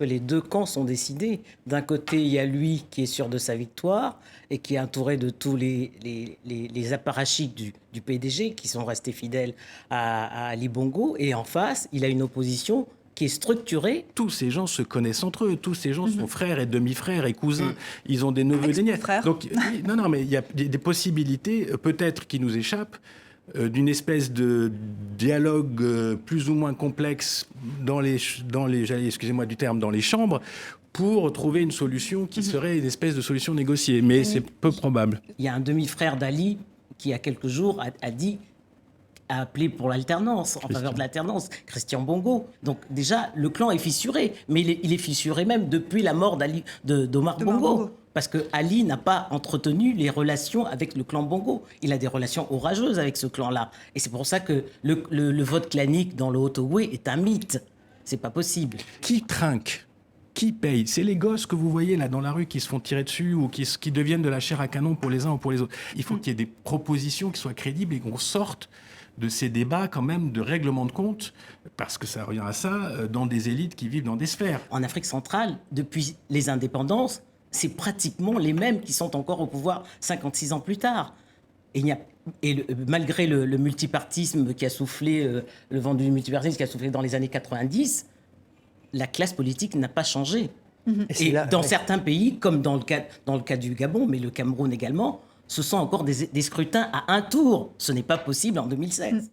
que les deux camps sont décidés. D'un côté, il y a lui qui est sûr de sa victoire et qui est entouré de tous les apparatchiks du PDG qui sont restés fidèles à Ali Bongo. Et en face, il a une opposition qui est structurée. Tous ces gens se connaissent entre eux. Tous ces gens sont frères et demi-frères et cousins. Ils ont des neveux et des nièces. Donc, non, mais il y a des possibilités, peut-être, qui nous échappent, d'une espèce de dialogue plus ou moins complexe dans les excusez-moi du terme, dans les chambres, pour trouver une solution qui serait une espèce de solution négociée. Mais c'est peu probable. Il y a un demi-frère d'Ali qui, il y a quelques jours, a appelé pour l'alternance, en faveur de l'alternance, Christian Bongo. Donc déjà, le clan est fissuré, mais il est fissuré même depuis la mort d'Omar Bongo. Parce que Ali n'a pas entretenu les relations avec le clan Bongo. Il a des relations orageuses avec ce clan-là. Et c'est pour ça que le vote clanique dans le Haut-Ogooué est un mythe. C'est pas possible. Qui trinque ? Qui paye ? C'est les gosses que vous voyez là dans la rue qui se font tirer dessus ou qui deviennent de la chair à canon pour les uns ou pour les autres. Il faut qu'il y ait des propositions qui soient crédibles et qu'on sorte de ces débats quand même de règlement de compte, parce que ça revient à ça, dans des élites qui vivent dans des sphères. En Afrique centrale, depuis les indépendances, c'est pratiquement les mêmes qui sont encore au pouvoir 56 ans plus tard. Malgré le multipartisme qui a soufflé, le vent du multipartisme qui a soufflé dans les années 90, la classe politique n'a pas changé. Et dans certains pays, comme dans le cas du Gabon, mais le Cameroun également, ce sont encore des scrutins à un tour. Ce n'est pas possible en 2016.